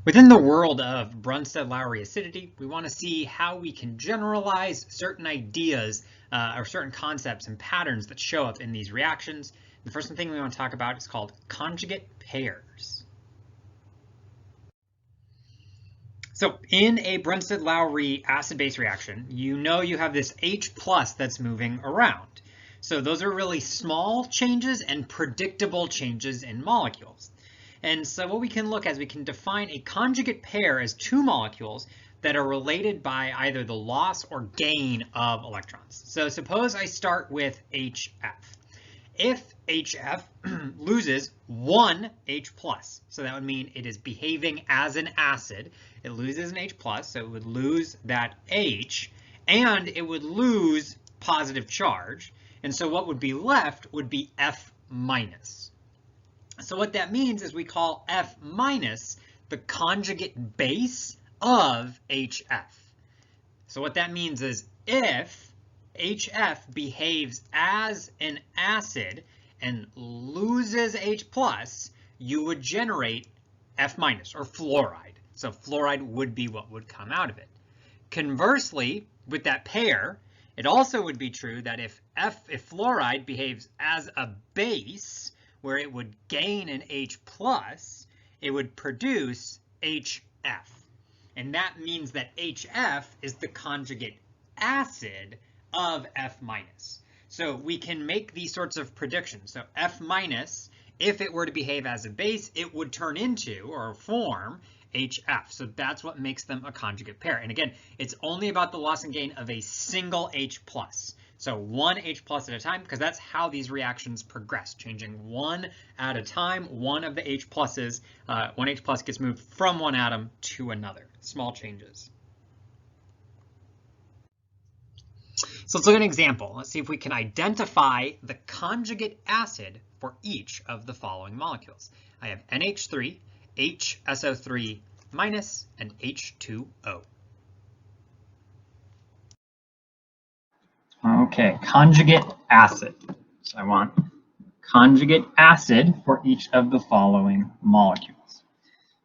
Within the world of Brunstad-Lowry acidity, we want to see how we can generalize certain ideas or certain concepts and patterns that show up in these reactions. The first thing we want to talk about is called conjugate pairs. So in a Brunstad-Lowry acid-base reaction, you know you have this H plus that's moving around. So those are really small changes and predictable changes in molecules. And so what we can look at is we can define a conjugate pair as two molecules that are related by either the loss or gain of electrons. So suppose I start with HF. If HF loses one H plus, so that would mean it is behaving as an acid. It loses an H plus, so it would lose that H, and it would lose positive charge. And so what would be left would be F minus. So what that means is we call F minus the conjugate base of HF. So what that means is if HF behaves as an acid and loses H plus, you would generate F minus or fluoride. So fluoride would be what would come out of it. Conversely, with that pair, it also would be true that if fluoride behaves as a base, where it would gain an H plus, it would produce HF. And that means that HF is the conjugate acid of F minus. So we can make these sorts of predictions. So F minus, if it were to behave as a base, it would turn into or form HF. So that's what makes them a conjugate pair. And again, it's only about the loss and gain of a single H plus. So one H plus at a time, because that's how these reactions progress, changing one at a time. One of the H pluses, one H plus gets moved from one atom to another. Small changes. So let's look at an example. Let's see if we can identify the conjugate acid for each of the following molecules. I have NH3, HSO3 minus, and H2O. Okay, conjugate acid. So I want conjugate acid for each of the following molecules.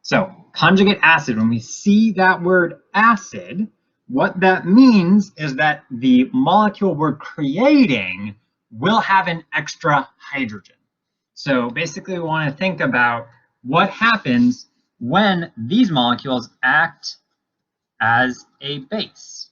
So conjugate acid, when we see that word acid, what that means is that the molecule we're creating will have an extra hydrogen. So basically we want to think about what happens when these molecules act as a base.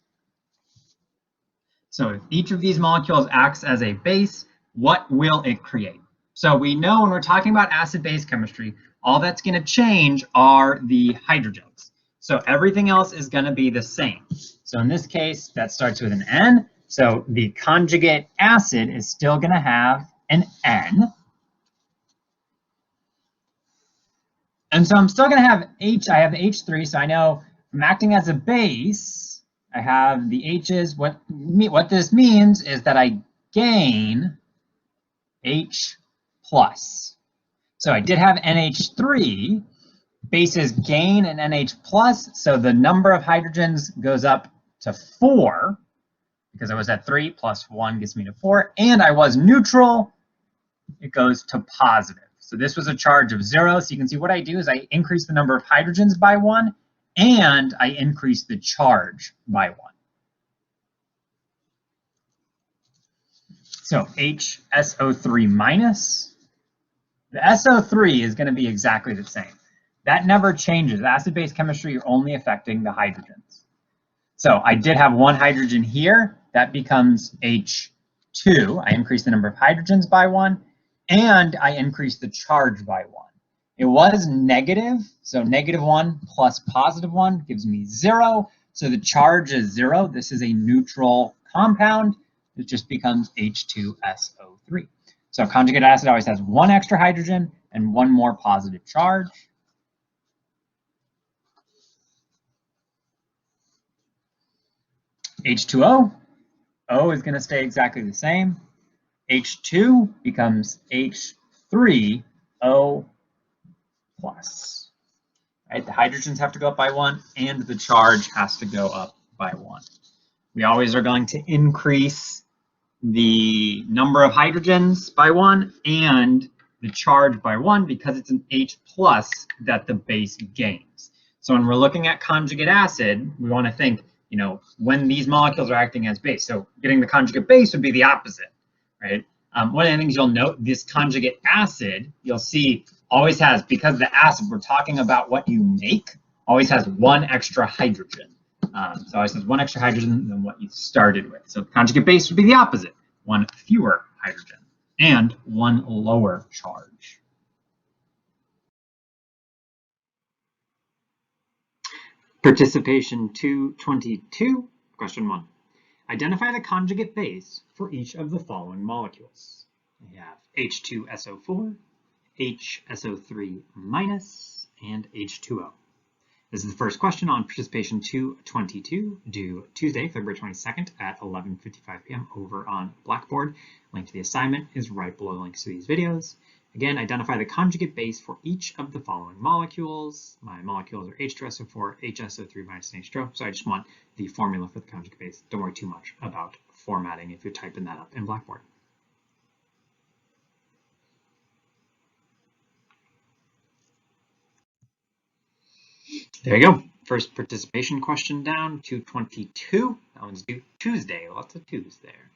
So if each of these molecules acts as a base, what will it create? So we know when we're talking about acid-base chemistry, all that's going to change are the hydrogens. So everything else is going to be the same. So in this case, that starts with an N. So the conjugate acid is still going to have an N. And so I'm still going to have H. I have the H3, so I know I'm acting as a base. I have the H's. What this means is that I gain H plus. So I did have NH3. Bases gain an NH plus, so the number of hydrogens goes up to 4 because I was at 3 plus 1 gets me to 4, and I was neutral. It goes to positive. So this was a charge of 0. So you can see what I do is I increase the number of hydrogens by 1, and I increase the charge by 1. So HSO3 minus, the SO3 is going to be exactly the same. That never changes. Acid-base chemistry, you're only affecting the hydrogens. So I did have one hydrogen here. That becomes H2. I increase the number of hydrogens by 1, and I increase the charge by 1. It was negative, so -1 plus +1 gives me 0. So the charge is 0. This is a neutral compound. It just becomes H2SO3. So conjugate acid always has one extra hydrogen and one more positive charge. H2O, O is going to stay exactly the same. H2 becomes H3O plus. Right? The hydrogens have to go up by 1, and the charge has to go up by 1. We always are going to increase the number of hydrogens by 1 and the charge by 1 because it's an H plus that the base gains. So when we're looking at conjugate acid, we want to think, when these molecules are acting as base. So getting the conjugate base would be the opposite, right? One of the things you'll note, this conjugate acid, you'll see always has, because the acid, we're talking about what you make, always has one extra hydrogen. So always has one extra hydrogen than what you started with. So conjugate base would be the opposite, one fewer hydrogen and one lower charge. Participation 222, question 1. Identify the conjugate base for each of the following molecules. We have H2SO4, HSO3-, and H2O. This is the first question on participation 222, due Tuesday, February 22nd at 11:55 p.m. over on Blackboard. Link to the assignment is right below the links to these videos. Again, identify the conjugate base for each of the following molecules. My molecules are H2SO4, HSO3-, and H2O. So I just want the formula for the conjugate base. Don't worry too much about formatting if you're typing that up in Blackboard. There you go. First participation question down, 222. That one's due Tuesday. Lots of twos there.